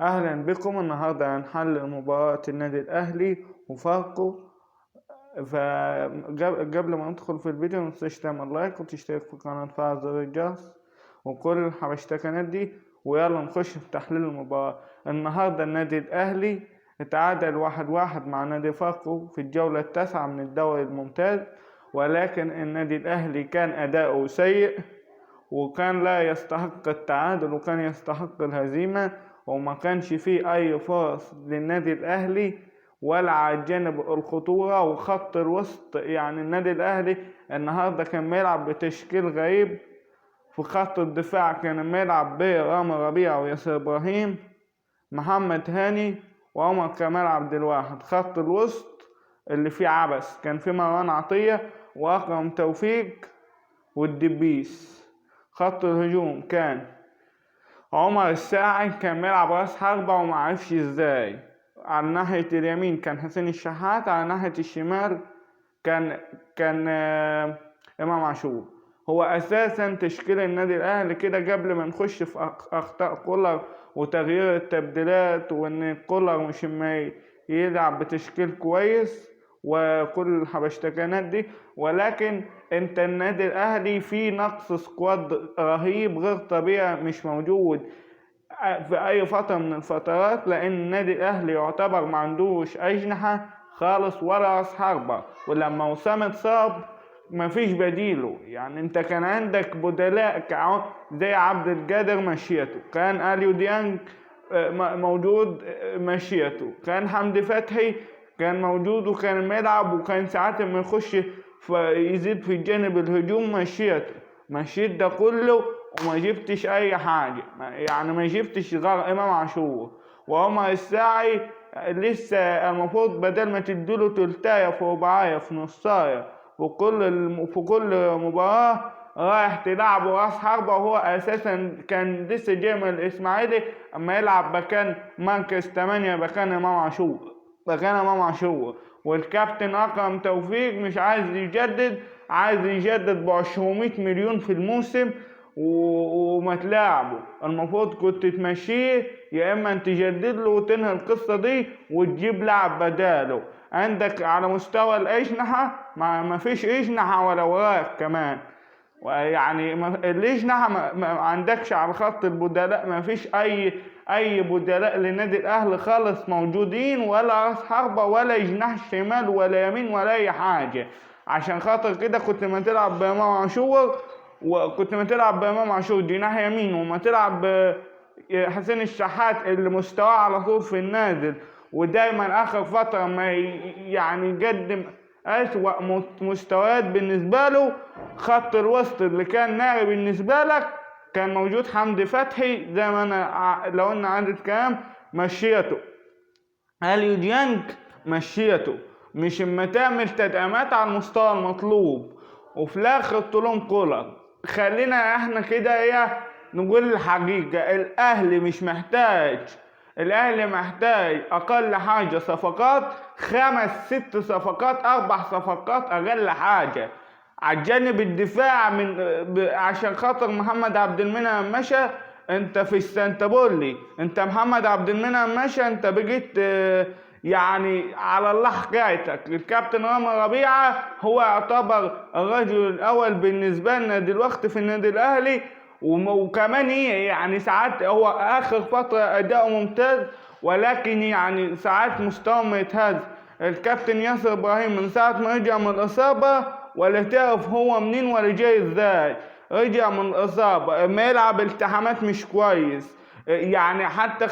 أهلا بكم. النهاردة هنحلل مباراة النادي الأهلي وفاركو. فقبل ما ندخل في الفيديو متنساش تعمل لايك وتشترك في القناة وتفعل زر الجرس وكل الحبشتكنات دي، ويلا نخش في تحليل المباراة. النهاردة النادي الأهلي اتعادل 1-1 مع نادي فاركو في الجولة التاسعة من الدوري الممتاز، ولكن النادي الأهلي كان أداؤه سيء وكان لا يستحق التعادل وكان يستحق الهزيمة، وما كانش فيه أي فرص للنادي الأهلي ولا على جانب الخطورة وخط الوسط. يعني النادي الأهلي النهاردة كان بيلعب بتشكيل غريب. في خط الدفاع كان بيلعب برامي ربيعة وياسر إبراهيم، محمد هاني وعمر كمال عبد الواحد. خط الوسط اللي فيه عبس كان فيه مروان عطية وأكرم توفيق والدبيس. خط الهجوم كان عمر الساعي كان بيلعب راس حربة ومعرفش ازاي. على ناحية اليمين كان حسين الشحات، على ناحية الشمال كان إمام عاشور. هو أساسا تشكيل النادي الأهلي كده قبل ما نخش في أخطاء كولر وتغيير التبديلات وإن كولر مش ما يلعب بتشكيل كويس وكل الحبشتكنات دي، ولكن انت النادي الاهلي فيه نقص سكواد رهيب غير طبيعي مش موجود في اي فترة من الفترات، لان النادي الاهلي يعتبر ما عندوش اجنحة خالص ولا راس حربة، ولما وسام اتصاب مفيش بديله. يعني انت كان عندك بدلاء زي عبد القادر مشيته، كان اليو ديانج موجود مشيته، كان حمدي فتحي كان موجود وكان بيلعب وكان ساعات ما يخش يزيد في الجانب الهجوم مشيت ده كله وما جبتش اي حاجة. يعني ما جبتش غير امام عاشور وعمر الساعي. لسه المفروض بدل ما تديله تلتاية في رباعية في نصاية في كل مباراة رايح تلعبه راس حربة، وهو اساسا كان لسه جاي من الاسماعيلي اما يلعب مكان مركز 8 مكان امام عاشور. والكابتن اكرم توفيق مش عايز يجدد، عايز يجدد ب200 مليون في الموسم وما تلاعبه. المفروض كنت تمشيه، يا اما تجدد له وتنهي القصه دي وتجيب لاعب بداله. عندك على مستوى الاجنحه ما فيش اجنحه ولا وراك كمان. يعني الاجنحه ما عندكش على خط البدلاء، ما فيش اي بدلاء للنادي الاهلي خالص موجودين، ولا راس حربه ولا جناح شمال ولا يمين ولا اي حاجه. عشان خاطر كده كنت ما تلعب بامام عاشور جناح يمين، وما تلعب حسين الشحات اللي مستواه على طول في النازل ودايما اخر فتره ما يعني يقدم اسوأ مستويات بالنسبه له. خط الوسط اللي كان ناري بالنسبه لك كان موجود حمدي فتحي، زي ما انا لو قلنا عدد كلام مشيته. اليو ديانج مشيته، مش اما تعمل تدعيمات على المستوى المطلوب وفي الاخر تلوم كولر. خلينا احنا كده نقول الحقيقة. الاهلي محتاج اقل حاجة صفقات 5-6 صفقات 4 صفقات اقل حاجة على الجانب الدفاع عشان خاطر محمد عبد المنعم مشى. انت في السنتابولي، انت محمد عبد المنعم مشى، انت بقيت يعني على الله حكايتك. الكابتن رامي ربيعة هو يعتبر الرجل الاول بالنسبة لنا دلوقتي في النادي الاهلي، وكمان يعني ساعات هو اخر فترة اداؤه ممتاز، ولكن يعني ساعات مستواه ما يتهز. الكابتن ياسر ابراهيم من ساعة ما رجع من الاصابة ولا تعرف هو منين ولا جاي ازاي، رجع من الاصابة ما يلعب التحامات مش كويس. يعني حتى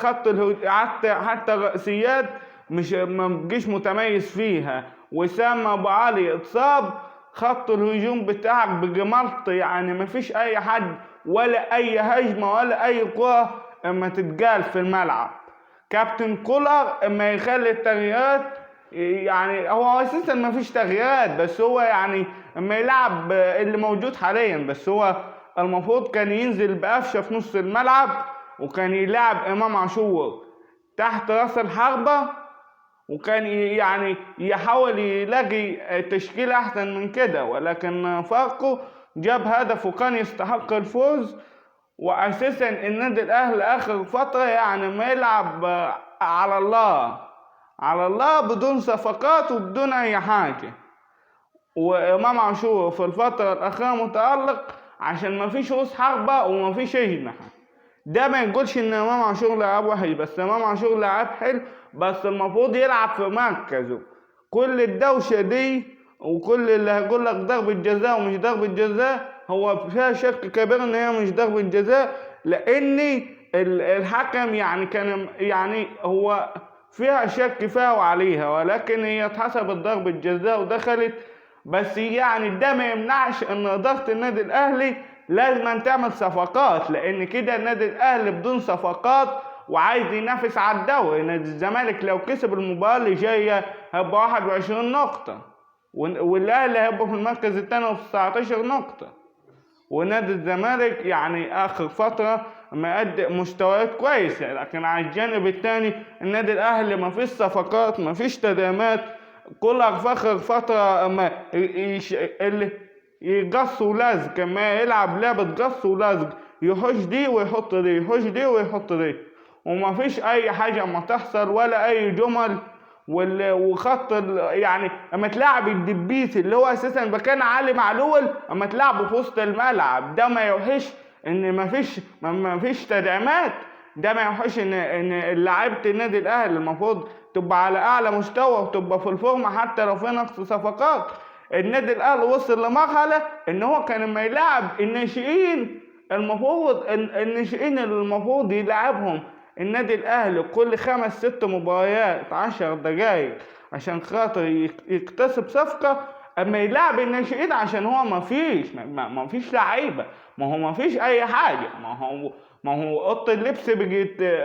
حتى الرأسيات مش ما بقيش متميز فيها. وسام ابو علي اتصاب، خط الهجوم بتاعك بجمرط، يعني ما فيش اي حد ولا اي هجمة ولا اي كرة اما تتقال في الملعب. كابتن كولر اما يخلي التغييرات، يعني هو اساسا ما فيش تغييرات، بس هو يعني اما يلعب اللي موجود حاليا. بس هو المفروض كان ينزل بقفشه في نص الملعب وكان يلعب امام عاشور تحت راس الحربة، وكان يعني يحاول يلاقي تشكيل احسن من كده، ولكن فاركو جاب هدف وكان يستحق الفوز واساسا النادي الاهلي اخر فتره يعني ما يلعب على الله، على الله بدون صفقات وبدون اي حاجه. وامام عاشور في الفتره الاخيره متالق عشان ما فيش رؤوس حربه وما فيش اجنحه. ده ما يقولش ان امام عاشور لاعب وحش، بس امام عاشور لاعب حلو، بس المفروض يلعب في مركزه. كل الدوشه دي وكل اللي هيقول لك ضربة جزاء ومش ضربة جزاء، هو فيها شك كبير ان هي مش ضربة جزاء، لان الحكم يعني كان يعني هو فيها شك فيها وعليها، ولكن هي اتحسبت ضربة جزاء ودخلت. بس يعني ده ما يمنعش ان ادارة النادي الاهلي لازم تعمل صفقات، لان كده النادي الاهلي بدون صفقات وعايز ينافس على الدوري. نادي الزمالك لو كسب المباراة اللي جاية هيبقى 21 نقطة، والاهلي هيبقى في المركز الثاني ب 19 نقطة. ونادي الزمالك يعني اخر فترة مأدي مستويات كويسة، لكن على الجانب الثاني النادي الاهلي ما فيش صفقات، ما فيش تدعيمات. كل اخر فترة ما اللي يقص ولزق، ما يلعب لعبة قص ولزق، يحوش دي ويحط دي، يحوش دي ويحط دي، وما فيش اي حاجة ما تحصل ولا اي جمل. وخط يعني اما تلعب الدبيس اللي هو اساسا مكان علي معلول، اما تلعبه في وسط الملعب، ده ما يوحش ان ما فيش تدعيمات. ده ما يوحش ان لعيبه النادي الاهلي المفروض تبقى على اعلى مستوى وتبقى في الفورمه حتى لو في نقص صفقات. النادي الاهلي وصل لمرحله ان هو كان لما يلعب الناشئين، المفروض الناشئين اللي المفروض يلعبهم النادي الاهلي كل 5-6 مباريات 10 دقايق عشان خاطر يكتسب صفقه، اما يلعب الناشئين عشان هو ما فيش لعيبه، ما هو ما فيش اي حاجه، ما هو اوضه اللبس بقت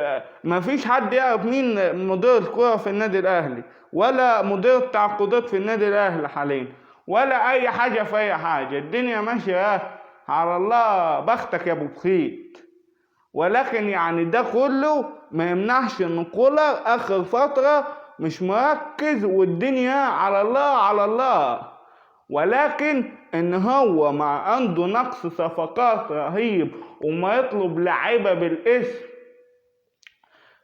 ما فيش حد يعرف مين مدير الكوره في النادي الاهلي ولا مدير التعاقدات في النادي الاهلي حاليا ولا اي حاجه في اي حاجه. الدنيا ماشيه على الله، بختك يا ابو بخيت. ولكن يعني ده كله ما يمنعش ان كولر اخر فترة مش مركز والدنيا على الله على الله، ولكن ان هو مع عنده نقص صفقات رهيب وما يطلب لعيبة بالاسم.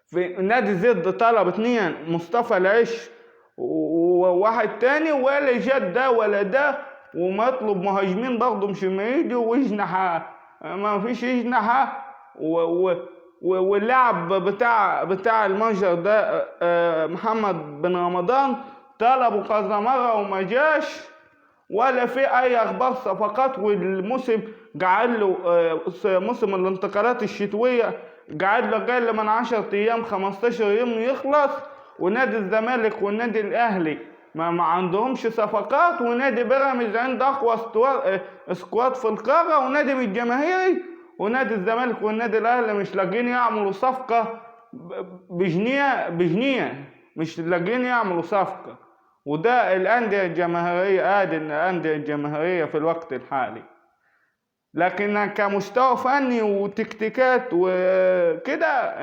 في نادي زد طلب 2، مصطفى العش وواحد تاني، ولا جد ده ولا ده، وما يطلب مهاجمين برضه مش يجي ويجنحة، ما فيش يجنحة. واللاعب بتاع المنشر ده محمد بن رمضان طلبوا كذا مرة وما جاش، ولا في اي اخبار صفقات. والموسم قاعد له موسم الانتقالات الشتوية قاعد له اقل من 10 ايام 15 يوم يخلص. ونادي الزمالك والنادي الاهلي ما عندهمش صفقات، ونادي بيراميدز عنده اقوى سكواد في القاره، ونادي الجماهيري ونادي الزمالك والنادي الاهلي مش لاقيين يعملوا صفقه بجنيه مش لاقيين يعملوا صفقه. وده الانديه الجماهيريه، الانديه الجماهيريه في الوقت الحالي. لكن كمستوى فني وتكتيكات وكده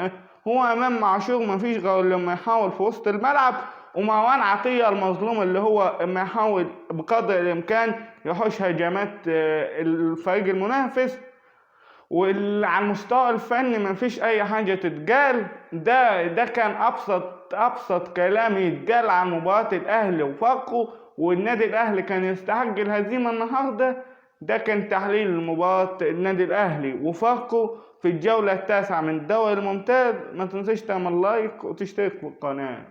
هو امام عاشور ما فيش غير لما يحاول في وسط الملعب، ومروان عطية المظلوم اللي هو اما يحاول بقدر الامكان يحوش هجمات الفريق المنافس. وعلى المستوى الفني ما فيش اي حاجة تتقال. ده كان ابسط كلام يتقال عن مباراة الاهلي وفاركو، والنادي الاهلي كان يستحق الهزيمة النهاردة. ده كان تحليل مباراة النادي الاهلي وفاركو في الجولة 9 من الدوري الممتاز. ما تنسيش تعمل لايك وتشترك في القناة.